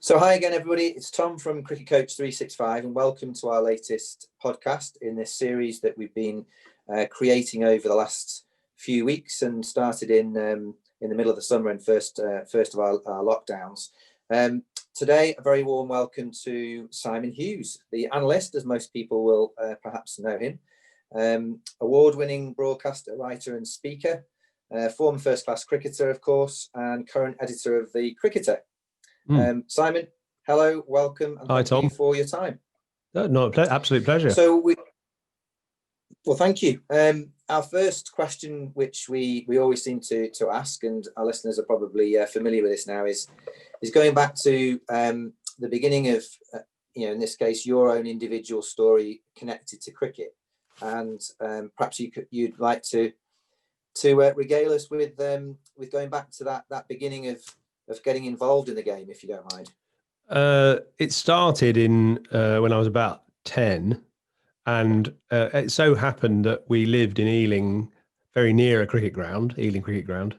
So hi again, everybody. It's Tom from Cricket Coach 365 and welcome to our latest podcast in this series that we've been creating over the last few weeks and started in the middle of the summer and first of our lockdowns. Today, a very warm welcome to Simon Hughes, the analyst, as most people will perhaps know him. Award-winning broadcaster, writer and speaker, former first-class cricketer, of course, and current editor of The Cricketer. Simon, hello, welcome, and thank you for your time. No, absolute pleasure. Well, thank you. Our first question, which we always seem to ask, and our listeners are probably familiar with this now, is going back to the beginning of, in this case, your own individual story connected to cricket, and perhaps you'd like to regale us with going back to that beginning of getting involved in the game, if you don't mind. It started in when I was about 10, and it so happened that we lived in Ealing, very near a cricket ground, Ealing Cricket Ground.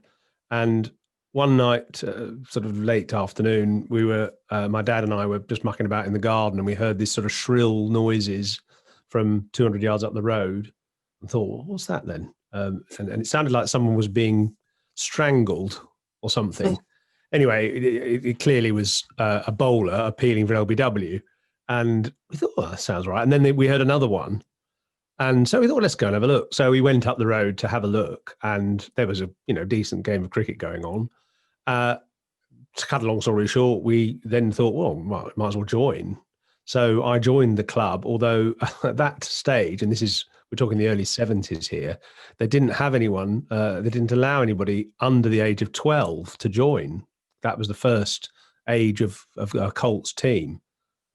And one night, sort of late afternoon, my dad and I were just mucking about in the garden, and we heard this sort of shrill noises from 200 yards up the road, and thought, well, what's that then? And it sounded like someone was being strangled or something. Anyway, it clearly was a bowler appealing for LBW. And we thought, that sounds right. And then we heard another one. And so we thought, well, let's go and have a look. So we went up the road to have a look, and there was a decent game of cricket going on. To cut a long story short, we then thought, well, might as well join. So I joined the club, although at that stage, and we're talking the early 70s here, they didn't have anyone, they didn't allow anybody under the age of 12 to join. That was the first age of a Colts team,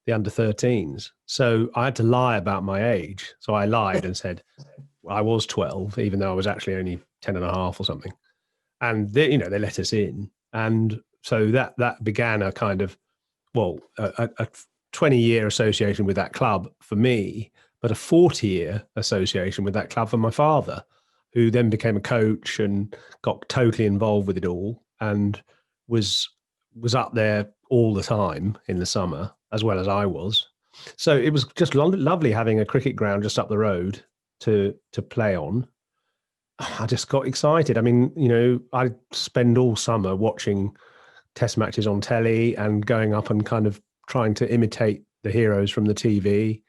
the under-13s. So I had to lie about my age. So I lied and said I was 12, even though I was actually only 10 and a half or something. And they let us in. And so that began a kind of, a 20-year association with that club for me, but a 40-year association with that club for my father, who then became a coach and got totally involved with it all and was up there all the time in the summer, as well as I was. So it was just lovely having a cricket ground just up the road to play on. I just got excited. I mean, I spend all summer watching test matches on telly and going up and kind of trying to imitate the heroes from the TV.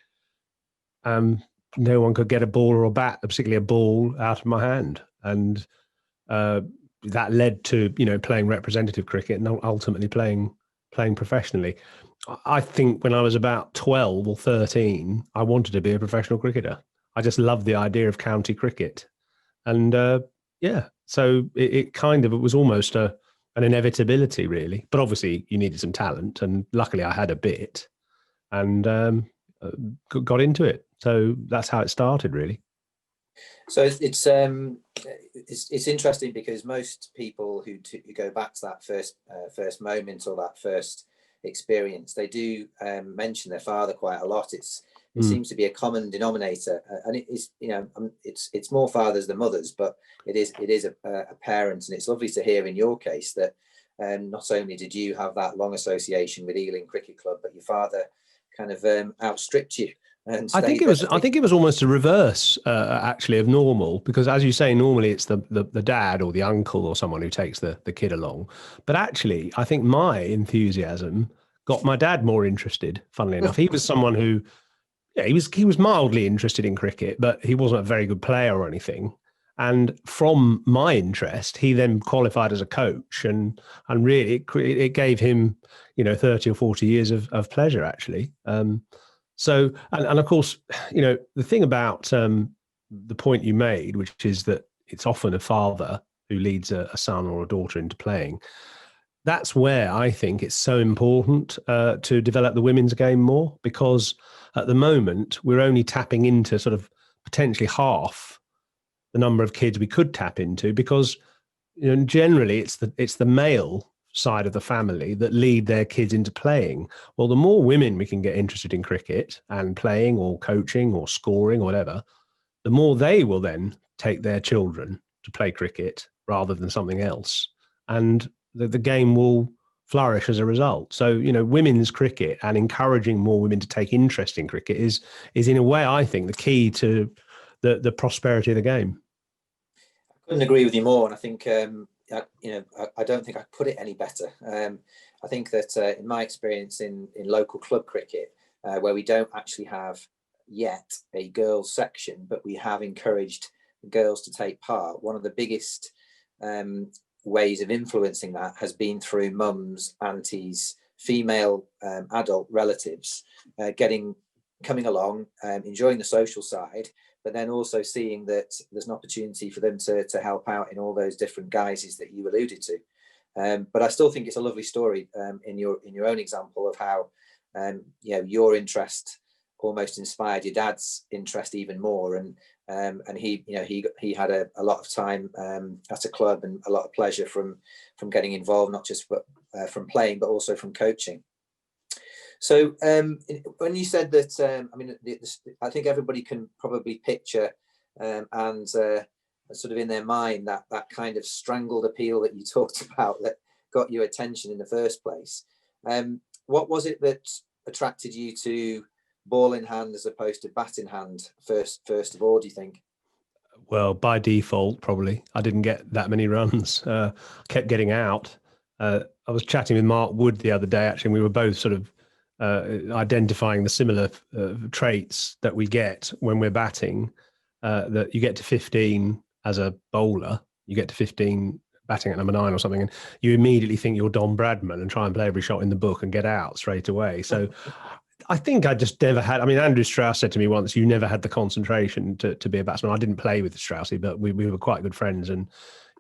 No one could get a ball or a bat, particularly a ball, out of my hand. And that led to, playing representative cricket and ultimately playing professionally. I think when I was about 12 or 13, I wanted to be a professional cricketer. I just loved the idea of county cricket. And so it was almost an inevitability, really. But obviously you needed some talent, and luckily I had a bit and got into it. So that's how it started, really. So it's interesting because most people who go back to that first moment or that first experience, they do mention their father quite a lot. It seems to be a common denominator, and it is it's more fathers than mothers, but it is a parent, and it's lovely to hear in your case that not only did you have that long association with Ealing Cricket Club, but your father kind of outstripped you. I think it was almost a reverse, actually, of normal, because as you say, normally it's the dad or the uncle or someone who takes the kid along. But actually, I think my enthusiasm got my dad more interested. Funnily enough, he was someone who, he was mildly interested in cricket, but he wasn't a very good player or anything. And from my interest, he then qualified as a coach, and really it gave him 30 or 40 years of pleasure, actually. So, and of course, the thing about the point you made, which is that it's often a father who leads a son or a daughter into playing, that's where I think it's so important to develop the women's game more, because at the moment we're only tapping into sort of potentially half the number of kids we could tap into, because generally it's the male side of the family that lead their kids into playing. Well, the more women we can get interested in cricket and playing or coaching or scoring or whatever, the more they will then take their children to play cricket rather than something else. And the game will flourish as a result. So, women's cricket and encouraging more women to take interest in cricket is in a way, I think, the key to the prosperity of the game. I couldn't agree with you more, and I think I don't think I put it any better. I think that in my experience in local club cricket, where we don't actually have yet a girls section, but we have encouraged girls to take part, one of the biggest ways of influencing that has been through mums, aunties, female adult relatives coming along, enjoying the social side, but then also seeing that there's an opportunity for them to help out in all those different guises that you alluded to. But I still think it's a lovely story in your own example of how your interest almost inspired your dad's interest even more, and he had a lot of time at a club and a lot of pleasure from getting involved, not just from playing but also from coaching. So when you said that, I think everybody can probably picture and sort of in their mind that kind of strangled appeal that you talked about that got your attention in the first place. What was it that attracted you to ball in hand as opposed to bat in hand first of all, do you think? Well, by default, probably. I didn't get that many runs. Kept getting out. I was chatting with Mark Wood the other day, actually, and we were both sort of identifying the similar traits that we get when we're batting, that you get to 15 as a bowler, you get to 15 batting at number 9 or something, and you immediately think you're Don Bradman and try and play every shot in the book and get out straight away. So I think I just never had, Andrew Strauss said to me once, you never had the concentration to be a batsman. I didn't play with Straussy, but we were quite good friends, and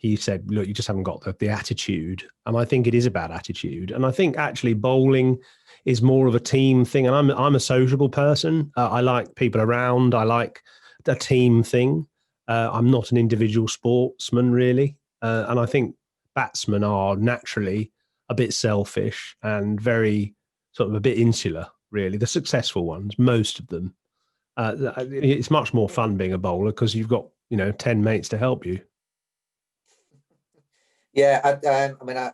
he said, look, you just haven't got the attitude. And I think it is about attitude. And I think actually bowling is more of a team thing. And I'm a sociable person. I like people around. I like a team thing. I'm not an individual sportsman, really. And I think batsmen are naturally a bit selfish and very sort of a bit insular, really. The successful ones, most of them. It's much more fun being a bowler because you've got, 10 mates to help you. Yeah,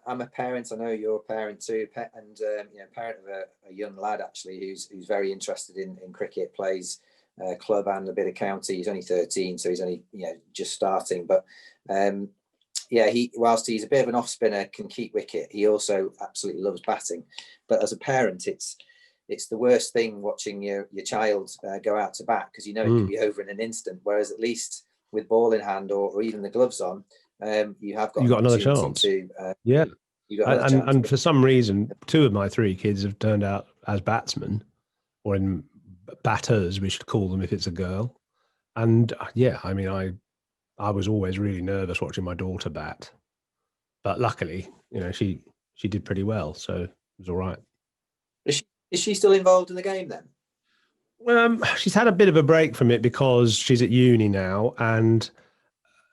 I'm a parent. I know you're a parent too, and parent of a young lad actually who's very interested in cricket, plays club and a bit of county. He's only 13, so he's only just starting. But whilst he's a bit of an off spinner, can keep wicket, he also absolutely loves batting. But as a parent, it's the worst thing watching your child go out to bat, because it can be over in an instant. Whereas at least with ball in hand or even the gloves on, you have got another chance. Yeah, and for some reason, 2 of my 3 kids have turned out as batsmen, or in batters, we should call them if it's a girl. And I was always really nervous watching my daughter bat, but luckily, she did pretty well, so it was all right. Is she still involved in the game then? She's had a bit of a break from it because she's at uni now, and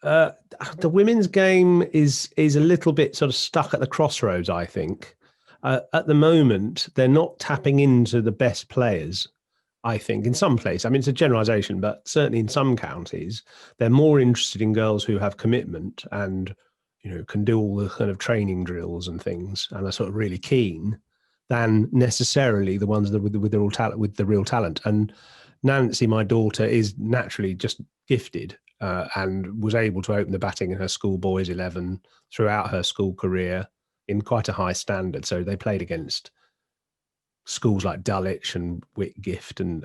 the women's game is a little bit sort of stuck at the crossroads, I think. At the moment, they're not tapping into the best players, I think, in some places. It's a generalisation, but certainly in some counties, they're more interested in girls who have commitment and, can do all the kind of training drills and things and are sort of really keen, than necessarily the ones that with the real talent. And Nancy, my daughter, is naturally just gifted and was able to open the batting in her school boys 11 throughout her school career in quite a high standard. So they played against schools like Dulwich and Whitgift and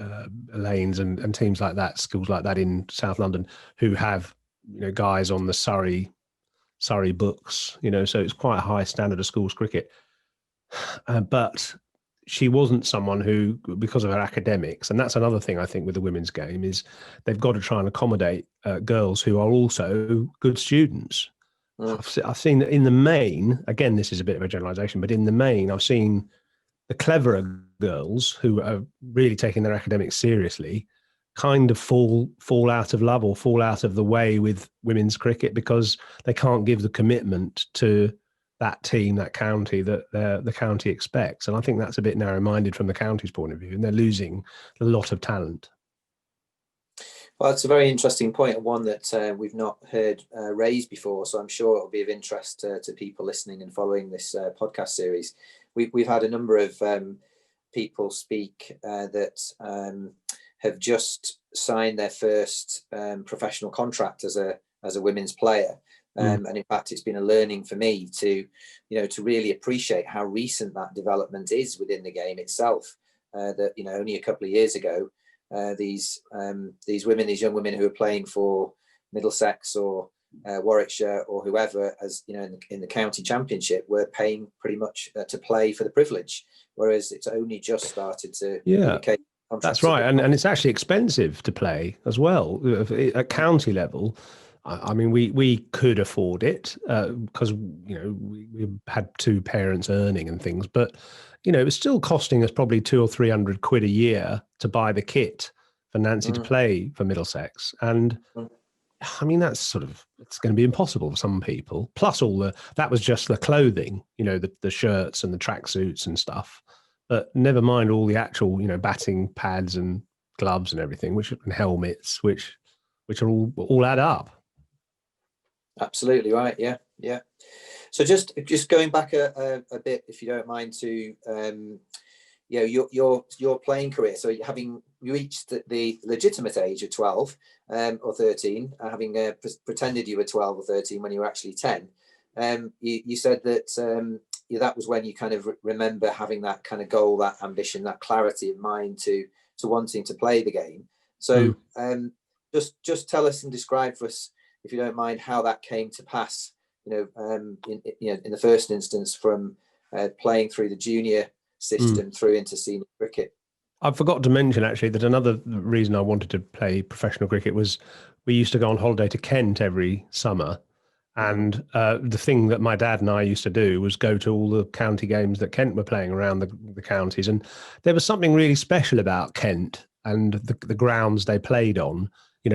Lanes and teams like that, schools like that in South London, who have guys on the Surrey books. So it's quite a high standard of schools cricket. But she wasn't someone who, because of her academics, and that's another thing I think with the women's game, is they've got to try and accommodate girls who are also good students. I've seen that in the main, again, this is a bit of a generalization, but in the main, I've seen the cleverer girls who are really taking their academics seriously kind of fall out of love or fall out of the way with women's cricket because they can't give the commitment to that team, that county, that the county expects. And I think that's a bit narrow-minded from the county's point of view, and they're losing a lot of talent. Well, it's a very interesting point, and one that we've not heard raised before. So I'm sure it'll be of interest to people listening and following this podcast series. We've had a number of people speak that have just signed their first professional contract as a women's player. And in fact, it's been a learning for me to really appreciate how recent that development is within the game itself. That only a couple of years ago, these women, these young women who are playing for Middlesex or Warwickshire or whoever, as in the county championship, were paying pretty much to play for the privilege, whereas it's only just started to indicate. That's right, and it's actually expensive to play as well at county level. I mean, we could afford it because we had two parents earning and things, but it was still costing us probably 200 or 300 quid a year to buy the kit for Nancy to play for Middlesex, and I mean it's going to be impossible for some people. Plus that was just the clothing, the shirts and the tracksuits and stuff. But never mind all the actual, batting pads and gloves and everything, and helmets, which are all add up. Absolutely right. Yeah, yeah. So just going back a bit, if you don't mind, to your playing career. So having reached the legitimate age of 12 or 13, having pretended you were 12 or 13 when you were actually 10, you said that that was when you kind of remember having that kind of goal, that ambition, that clarity of mind to wanting to play the game. So just tell us and describe for us, if you don't mind, how that came to pass. In the first instance, from playing through the junior system through into senior cricket. I forgot to mention actually that another reason I wanted to play professional cricket was we used to go on holiday to Kent every summer. And the thing that my dad and I used to do was go to all the county games that Kent were playing around the counties. And there was something really special about Kent and the grounds they played on.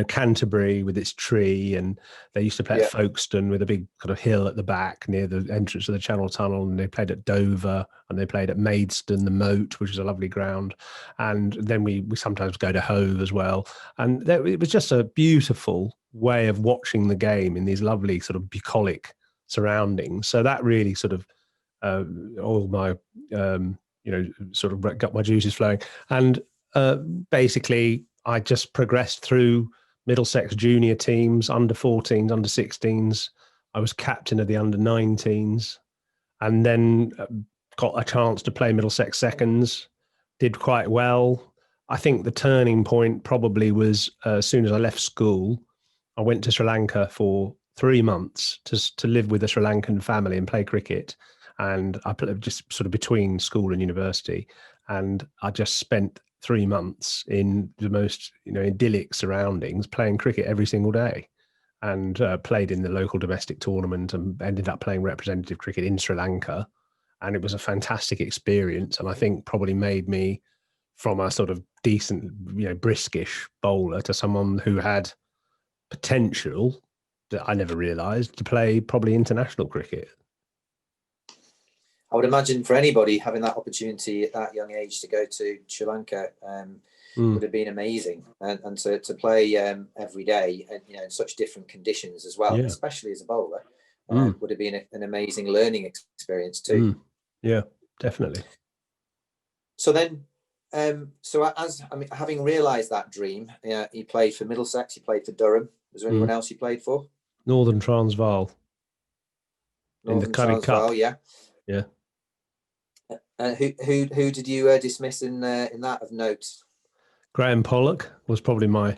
Canterbury with its tree, and they used to play at Folkestone with a big kind of hill at the back near the entrance of the Channel Tunnel, and they played at Dover, and they played at Maidstone, the Moat, which is a lovely ground. And then we sometimes go to Hove as well. And it was just a beautiful way of watching the game in these lovely sort of bucolic surroundings. So that really sort of all my sort of got my juices flowing. And basically I just progressed through Middlesex junior teams, under 14s, under 16s. I was captain of the under 19s, and then got a chance to play Middlesex seconds, did quite well. I think the turning point probably was as soon as I left school, I went to Sri Lanka for 3 months to live with a Sri Lankan family and play cricket. And I played just sort of between school and university. And I just spent 3 months in the most idyllic surroundings, playing cricket every single day, and played in the local domestic tournament and ended up playing representative cricket in Sri Lanka. And it was a fantastic experience, and I think probably made me from a sort of decent, briskish bowler to someone who had potential that I never realised to play probably international cricket. I would imagine for anybody having that opportunity at that young age to go to Sri Lanka would have been amazing, and to play every day, and in such different conditions as well, especially as a bowler, would have been an amazing learning experience too. Yeah, definitely. So then, having realised that dream, he played for Middlesex, he played for Durham. Was there anyone else he played for? Northern Transvaal. In the Currie Cup. Yeah. Yeah. Who did you dismiss in that of note? Graham Pollock was probably my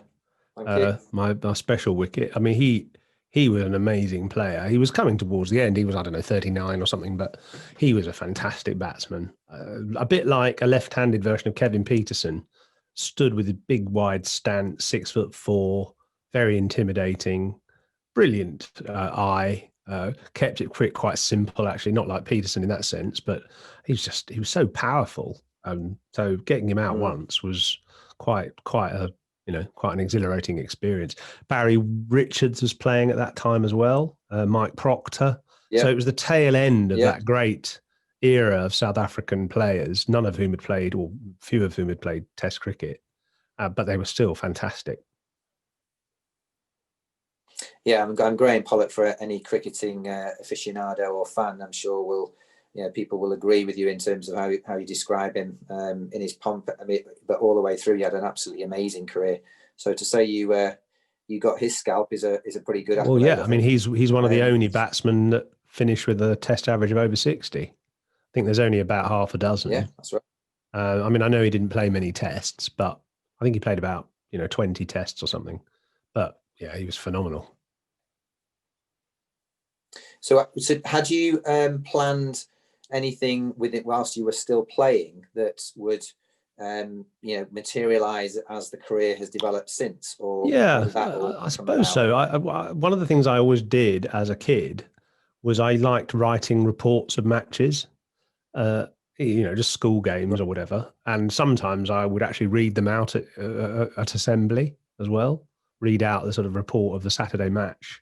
special wicket. I mean, he was an amazing player. He was coming towards the end. He was, I don't know, 39 or something, but he was a fantastic batsman. A bit like a left-handed version of Kevin Peterson. Stood with a big wide stance, 6'4", very intimidating, brilliant eye. Kept it quite simple, actually, not like Peterson in that sense, but he was so powerful. So getting him out once was quite an exhilarating experience. Barry Richards was playing at that time as well. Mike Proctor. Yeah. So it was the tail end of that great era of South African players, none of whom had played, or few of whom had played Test cricket, but they were still fantastic. Yeah, I'm Graham Pollock. For any cricketing aficionado or fan, I'm sure people will agree with you in terms of how you describe him in his pomp. I mean, but all the way through, he had an absolutely amazing career. So to say you got his scalp is a pretty good Well, accolade. yeah, I mean, he's one of the Um, only batsmen that finished with a Test average of over 60. I think there's only about half a dozen. Yeah, that's right. I mean, I know he didn't play many tests, but I think he played about 20 tests or something. But yeah, he was phenomenal. So had you planned anything with it whilst you were still playing that would materialize as the career has developed since, or how Yeah, did that all I come suppose about? so. One of the things I always did as a kid was I liked writing reports of matches. Uh, just school games or whatever. And sometimes I would actually read them out at assembly as well, read out the sort of report of the Saturday match.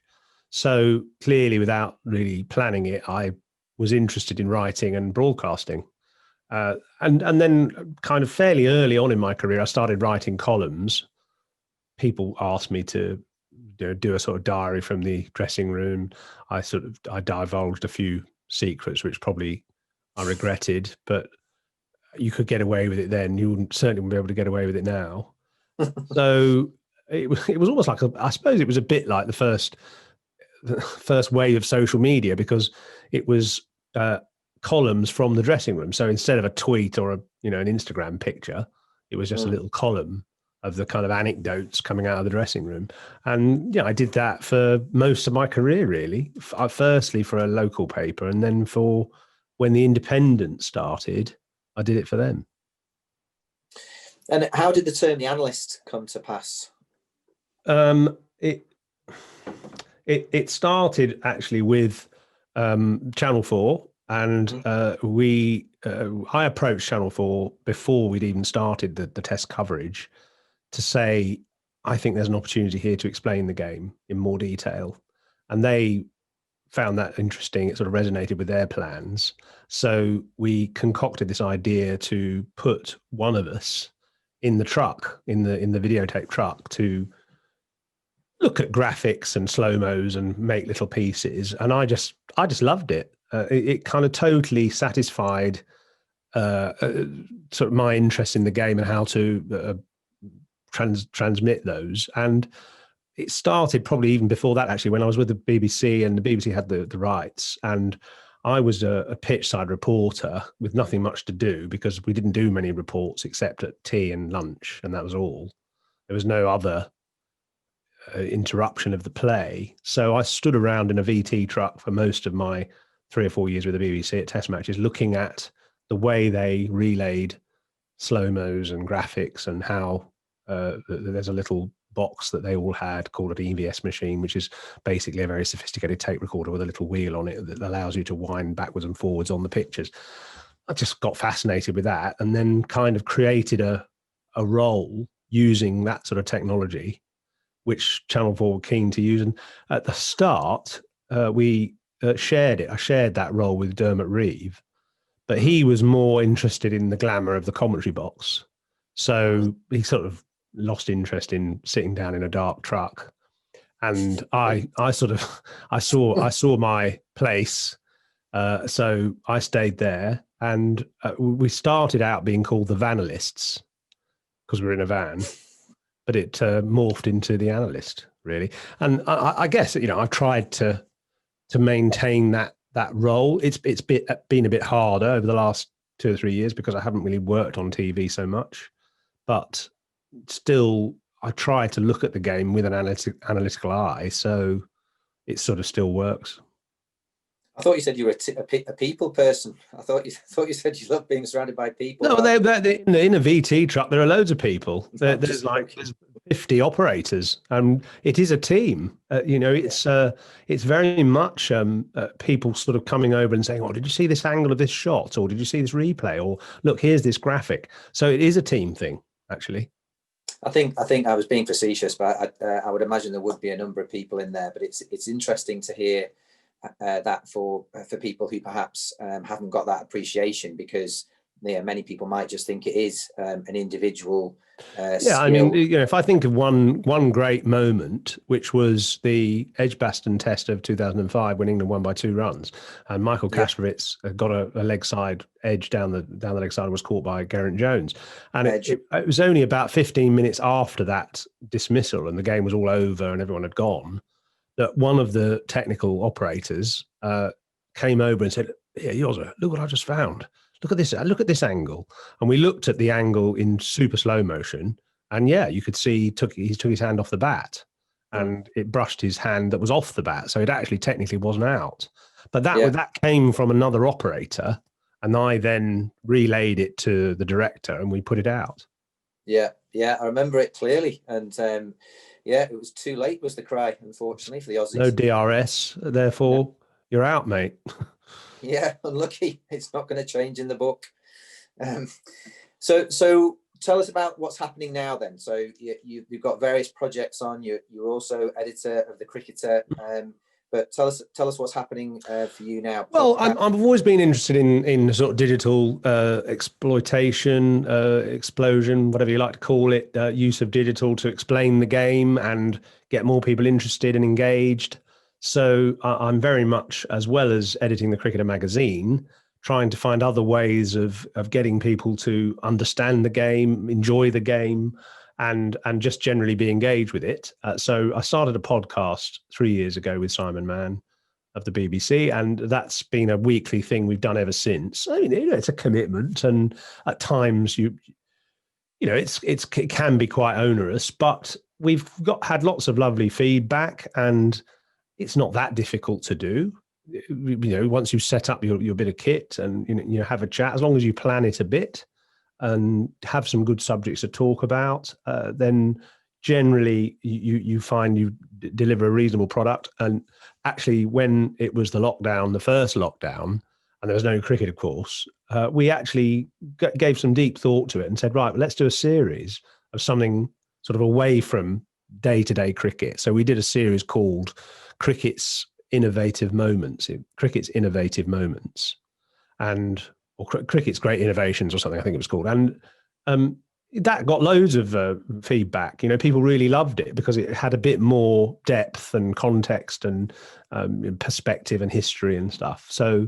So clearly, without really planning it, I was interested in writing and broadcasting. And then kind of fairly early on in my career, I started writing columns. People asked me to do a sort of diary from the dressing room. I divulged a few secrets, which probably I regretted, but you could get away with it then. You certainly wouldn't be able to get away with it now. So it was almost like I suppose it was a bit like the first wave of social media, because it was columns from the dressing room. So instead of a tweet or an Instagram picture, it was just a little column of the kind of anecdotes coming out of the dressing room. And yeah, I did that for most of my career, really. Firstly for a local paper, and then for when the Independent started, I did it for them. And how did the term the analyst come to pass? It started actually with Channel 4, and I approached Channel 4 before we'd even started the test coverage to say, I think there's an opportunity here to explain the game in more detail. And they found that interesting. It sort of resonated with their plans. So we concocted this idea to put one of us in the truck, in the videotape truck, to look at graphics and slow-mos and make little pieces. And I just loved it. It kind of totally satisfied sort of my interest in the game and how to transmit those. And it started probably even before that, actually, when I was with the BBC, and the BBC had the rights, and I was a pitch side reporter with nothing much to do, because we didn't do many reports except at tea and lunch, and that was all. There was no other interruption of the play. So I stood around in a VT truck for most of my 3 or 4 years with the BBC at test matches, looking at the way they relayed slow-mos and graphics, and how there's a little box that they all had called an EVS machine, which is basically a very sophisticated tape recorder with a little wheel on it that allows you to wind backwards and forwards on the pictures. I just got fascinated with that, and then kind of created a role using that sort of technology, which Channel 4 were keen to use. And at the start, we shared it. I shared that role with Dermot Reeve, but he was more interested in the glamour of the commentary box. So he sort of lost interest in sitting down in a dark truck. And I saw my place. So I stayed there, and we started out being called the Vanalists because we were in a van, but it morphed into the analyst, really. And I guess I've tried to maintain that role. It's been a bit harder over the last 2 or 3 years because I haven't really worked on TV so much, but still I try to look at the game with an analytical eye, so it sort of still works. I thought you said you were a people person. I thought you said you loved being surrounded by people. No, in a VT truck, there are loads of people. There's 50 operators, and it is a team. It's very much people sort of coming over and saying, "Oh, did you see this angle of this shot? Or did you see this replay? Or look, here's this graphic." So it is a team thing, actually. I think I was being facetious, but I would imagine there would be a number of people in there. But it's interesting to hear that for people who perhaps haven't got that appreciation, because many people might just think it is an individual Yeah, I mean, if I think of one great moment, which was the Edgbaston Test of 2005, when England won by 2 runs, and Michael Kasprowicz got a leg side edge down the leg side and was caught by Geraint Jones, and it was only about 15 minutes after that dismissal, and the game was all over and everyone had gone, that one of the technical operators came over and said, "Here, Yoza, look what I just found. Look at this. Look at this angle." And we looked at the angle in super slow motion, and you could see he took his hand off the bat, and it brushed his hand that was off the bat, so it actually technically wasn't out. But that came from another operator, and I then relayed it to the director, and we put it out. Yeah, I remember it clearly, and it was too late was the cry, unfortunately, for the Aussies. No DRS, therefore you're out, mate. Yeah, unlucky. It's not going to change in the book. So tell us about what's happening now then. So you've got various projects on. You're also editor of The Cricketer. But tell us what's happening for you now. Well, I've always been interested in sort of digital exploitation, explosion, whatever you like to call it, use of digital to explain the game and get more people interested and engaged. So I'm very much, as well as editing the Cricketer magazine, trying to find other ways of getting people to understand the game, enjoy the game, and just generally be engaged with it. So I started a podcast 3 years ago with Simon Mann of the BBC, and that's been a weekly thing we've done ever since. I mean, it's a commitment, and at times it can be quite onerous, but we've had lots of lovely feedback, and it's not that difficult to do. Once you set up your bit of kit and you have a chat, as long as you plan it a bit and have some good subjects to talk about, then generally you find you deliver a reasonable product. And actually, when it was the first lockdown, and there was no cricket, of course, we actually gave some deep thought to it and said, right, well, let's do a series of something sort of away from day-to-day cricket. So we did a series called Cricket's Innovative Moments, or Cricket's Great Innovations or something, I think it was called. And that got loads of feedback. People really loved it because it had a bit more depth and context and perspective and history and stuff. So,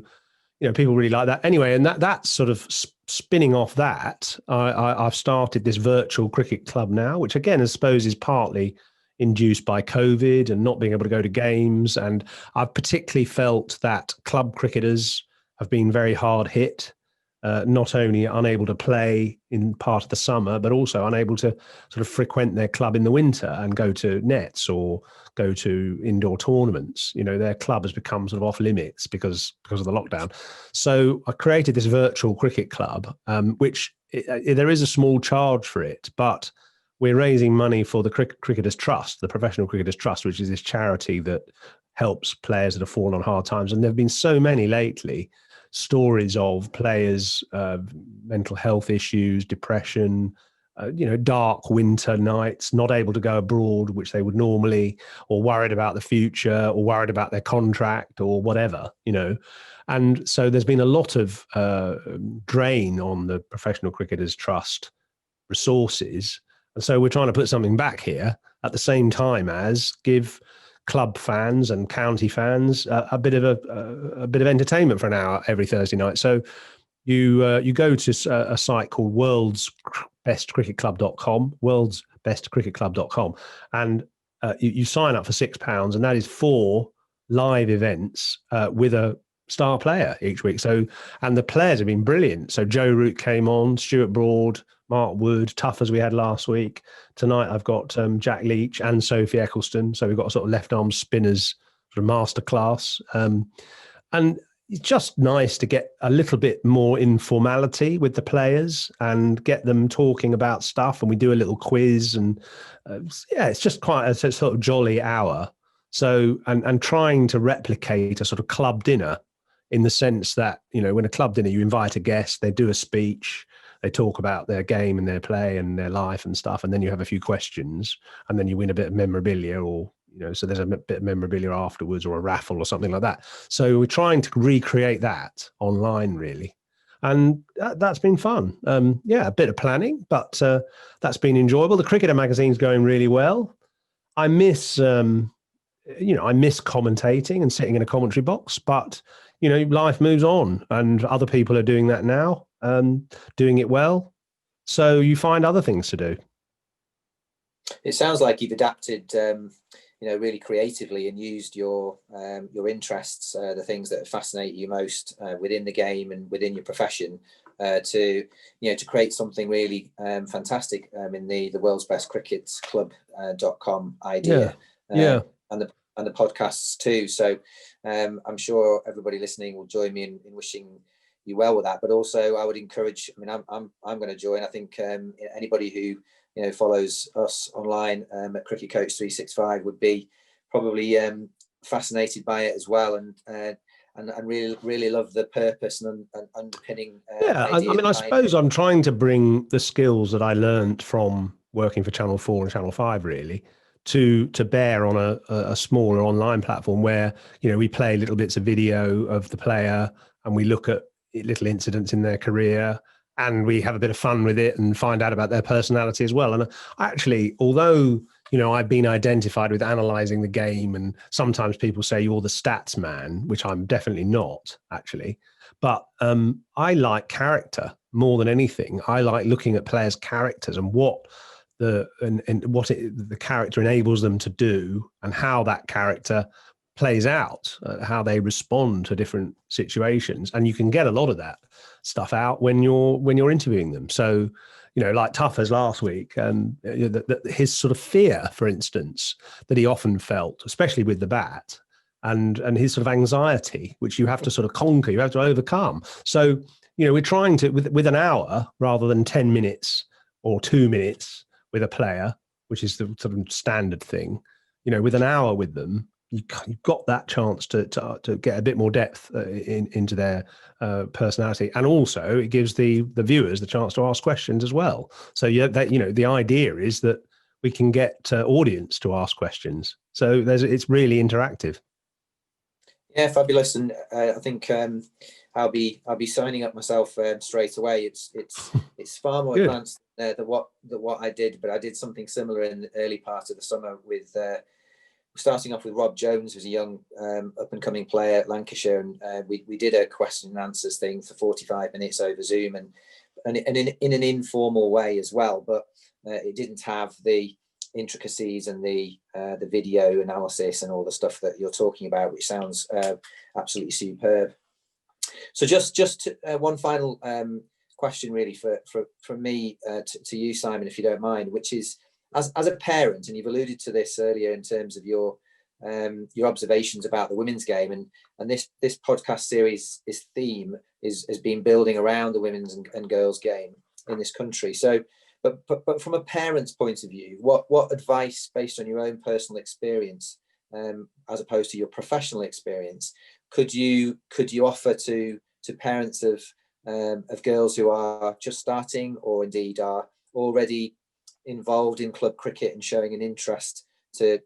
people really like that. Anyway, and that's sort of spinning off that, I've started this virtual cricket club now, which again, I suppose is partly induced by COVID and not being able to go to games. And I've particularly felt that club cricketers have been very hard hit, not only unable to play in part of the summer, but also unable to sort of frequent their club in the winter and go to nets or go to indoor tournaments. Their club has become sort of off limits because of the lockdown. So I created this virtual cricket club, which there is a small charge for it, but we're raising money for the Cricketers Trust, the Professional Cricketers Trust, which is this charity that helps players that have fallen on hard times. And there have been so many lately, stories of players, mental health issues, depression, dark winter nights, not able to go abroad, which they would normally, or worried about the future, or worried about their contract, or whatever, And so there's been a lot of drain on the Professional Cricketers Trust resources. And so we're trying to put something back here at the same time as give club fans and county fans a bit of entertainment for an hour every Thursday night. So you go to a site called worldsbestcricketclub.com, worldsbestcricketclub.com, and you sign up for £6, and that is 4 live events with a star player each week. So, and the players have been brilliant. So Joe Root came on, Stuart Broad, Mark Wood, tough as we had last week. Tonight I've got Jack Leach and Sophie Eccleston. So we've got a sort of left arm spinners sort of masterclass. And it's just nice to get a little bit more informality with the players and get them talking about stuff. And we do a little quiz, and it's just quite a sort of jolly hour. So, and trying to replicate a sort of club dinner, in the sense that, when a club dinner, you invite a guest, they do a speech, they talk about their game and their play and their life and stuff. And then you have a few questions, and then you win a bit of memorabilia, or, so there's a bit of memorabilia afterwards, or a raffle or something like that. So we're trying to recreate that online, really. And that's been fun. Yeah, a bit of planning, but that's been enjoyable. The Cricketer magazine's going really well. I miss, I miss commentating and sitting in a commentary box, but life moves on, and other people are doing that now, doing it well. So you find other things to do. It sounds like you've adapted, really creatively, and used your interests, the things that fascinate you most within the game and within your profession, to create something really fantastic in the world's best cricket club.com idea. Yeah. And the podcasts too. So I'm sure everybody listening will join me in wishing you well with that. But also, I would encourage. I mean, I'm going to join. I think anybody who follows us online at Cricket Coach 365 would be probably fascinated by it as well, and really love the purpose and underpinning. I suppose I'm trying to bring the skills that I learned from working for Channel 4 and Channel 5 really to bear on a smaller online platform where we play little bits of video of the player and we look at little incidents in their career, and we have a bit of fun with it and find out about their personality as well. And actually, although I've been identified with analysing the game, and sometimes people say you're the stats man, which I'm definitely not actually. But I like character more than anything. I like looking at players' characters and what the character enables them to do, and how that character plays out, how they respond to different situations. And you can get a lot of that stuff out when you're interviewing them. So, like Tuffers last week, his sort of fear, for instance, that he often felt, especially with the bat, and his sort of anxiety, which you have to sort of conquer, you have to overcome. So, we're trying to, with an hour rather than 10 minutes or 2 minutes with a player, which is the sort of standard thing, with an hour with them, you've got that chance to get a bit more depth into their personality, and also it gives the viewers the chance to ask questions as well. So the idea is that we can get audience to ask questions. So it's really interactive. Yeah, fabulous, and I think I'll be signing up myself straight away. It's far more advanced than what I did, but I did something similar in the early part of the summer with. Starting off with Rob Jones, who's a young up and coming player at Lancashire, and we did a question and answers thing for 45 minutes over Zoom, and in an informal way as well. But it didn't have the intricacies and the video analysis and all the stuff that you're talking about, which sounds absolutely superb. So just one final question, really, for me to you, Simon, if you don't mind, which is, as a parent, and you've alluded to this earlier in terms of your observations about the women's game, and this podcast series, this theme has been building around the women's and girls' game in this country. So, but from a parent's point of view, what advice, based on your own personal experience, as opposed to your professional experience, could you offer to parents of girls who are just starting, or indeed are already involved in club cricket and showing an interest to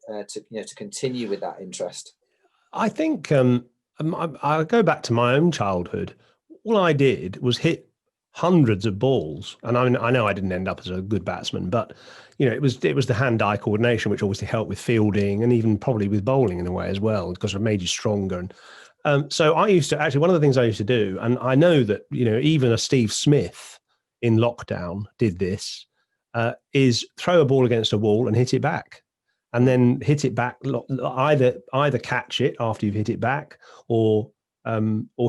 continue with that interest? I think I'll go back to my own childhood. All I did was hit hundreds of balls, and I know I didn't end up as a good batsman, but it was the hand-eye coordination which obviously helped with fielding, and even probably with bowling in a way as well, because it made you stronger. And so I used to, actually, one of the things I used to do, and I know that even a Steve Smith in lockdown did this, is throw a ball against a wall and hit it back, and then hit it back, either catch it after you've hit it back, or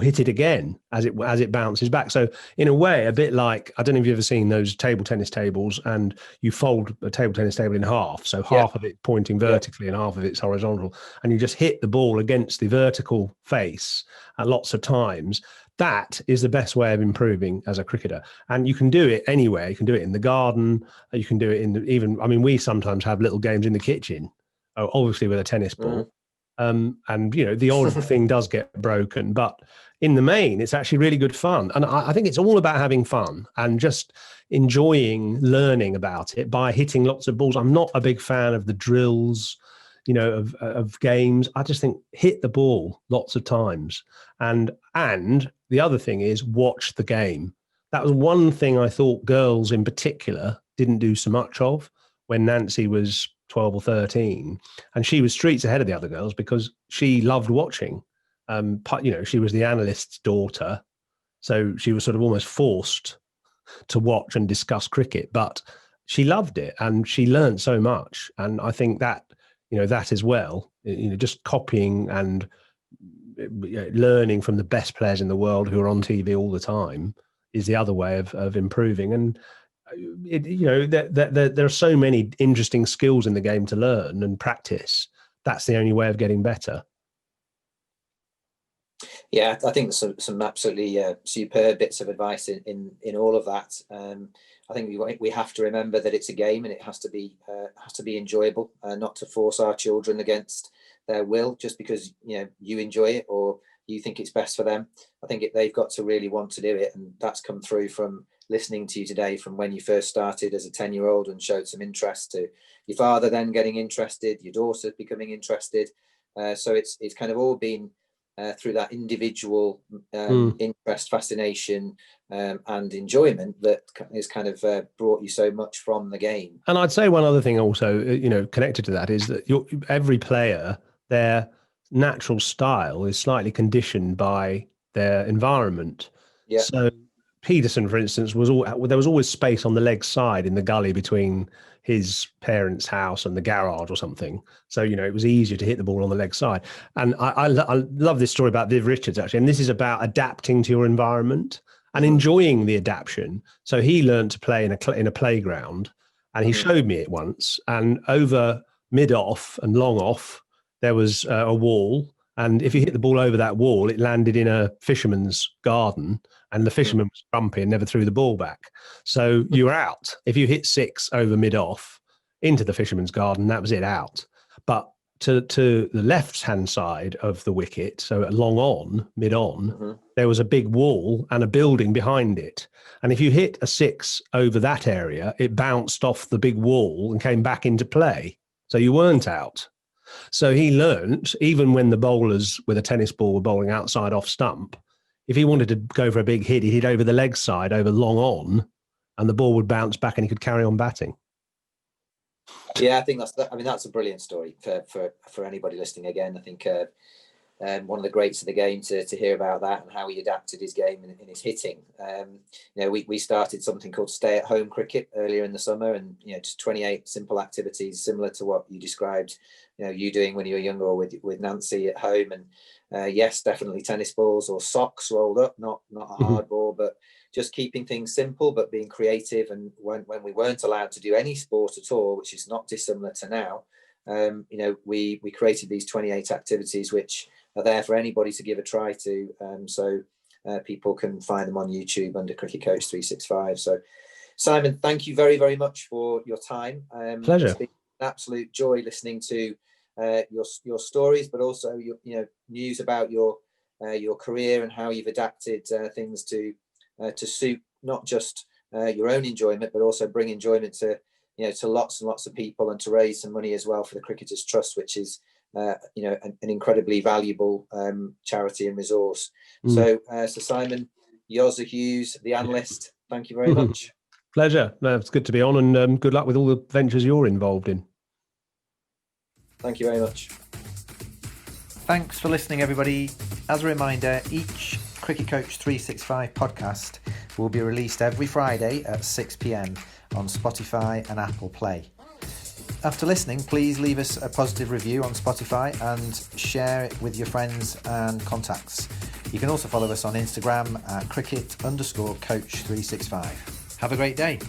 hit it again as it bounces back. So in a way, a bit like, I don't know if you've ever seen those table tennis tables, and you fold a table tennis table in half, so half of it pointing vertically and half of it's horizontal, and you just hit the ball against the vertical face lots of times. That is the best way of improving as a cricketer. And you can do it anywhere. You can do it in the garden. You can do it we sometimes have little games in the kitchen, obviously with a tennis ball. And the odd thing does get broken, but in the main, it's actually really good fun. And I think it's all about having fun and just enjoying learning about it by hitting lots of balls. I'm not a big fan of the drills, of games. I just think hit the ball lots of times. And the other thing is watch the game. That was one thing I thought girls in particular didn't do so much of when Nancy was 12 or 13. And she was streets ahead of the other girls because she loved watching. She was the analyst's daughter. So she was sort of almost forced to watch and discuss cricket, but she loved it and she learned so much. And I think that, that as well, just copying and learning from the best players in the world who are on TV all the time is the other way of improving. And there are so many interesting skills in the game to learn and practice. That's the only way of getting better. Yeah, I think there's some absolutely superb bits of advice in all of that. I think we have to remember that it's a game and it has to be enjoyable, not to force our children against their will just because you enjoy it or you think it's best for them. I think they've got to really want to do it, and that's come through from listening to you today, from when you first started as a 10-year-old and showed some interest, to your father then getting interested, your daughter becoming interested. So it's kind of all been through that individual interest, fascination, and enjoyment that has kind of brought you so much from the game. And I'd say one other thing also, connected to that is that every player, their natural style is slightly conditioned by their environment. Yeah. So Peterson, for instance, there was always space on the leg side in the gully between his parents' house and the garage or something. So, it was easier to hit the ball on the leg side. And I love this story about Viv Richards, actually. And this is about adapting to your environment and enjoying the adaptation. So he learned to play in a playground, and he showed me it once. And over mid-off and long-off, there was a wall. And if you hit the ball over that wall, it landed in a fisherman's garden, and the fisherman was grumpy and never threw the ball back. So you were out. If you hit 6 over mid-off into the fisherman's garden, that was it, out. But to the left-hand side of the wicket, so long on, mid-on, there was a big wall and a building behind it. And if you hit a 6 over that area, it bounced off the big wall and came back into play. So you weren't out. So he learned, even when the bowlers with a tennis ball were bowling outside off stump, if he wanted to go for a big hit, he'd hit over the leg side, over long on, and the ball would bounce back and he could carry on batting. Yeah, I think that's a brilliant story for anybody listening. Again, I think one of the greats of the game to hear about that and how he adapted his game in his hitting. We started something called stay-at-home cricket earlier in the summer, and just 28 simple activities similar to what you described. You doing when you were younger, or with Nancy at home. And yes, definitely tennis balls or socks rolled up, not a hard ball, but just keeping things simple, but being creative. And when we weren't allowed to do any sport at all, which is not dissimilar to now, we created these 28 activities, which are there for anybody to give a try to. So people can find them on YouTube under Cricket Coach 365. So Simon, thank you very, very much for your time. Pleasure. It's been an absolute joy listening to your stories, but also your news about your career and how you've adapted things to suit not just your own enjoyment, but also bring enjoyment to lots and lots of people, and to raise some money as well for the Cricketers Trust, which is an incredibly valuable charity and resource. So Simon Hughes, the analyst, thank you very much. Pleasure. No, it's good to be on, and good luck with all the ventures you're involved in. Thank you very much. Thanks for listening, everybody. As a reminder, each Cricket Coach 365 podcast will be released every Friday at 6 p.m. on Spotify and Apple Play. After listening, please leave us a positive review on Spotify and share it with your friends and contacts. You can also follow us on Instagram at cricket_coach365. Have a great day.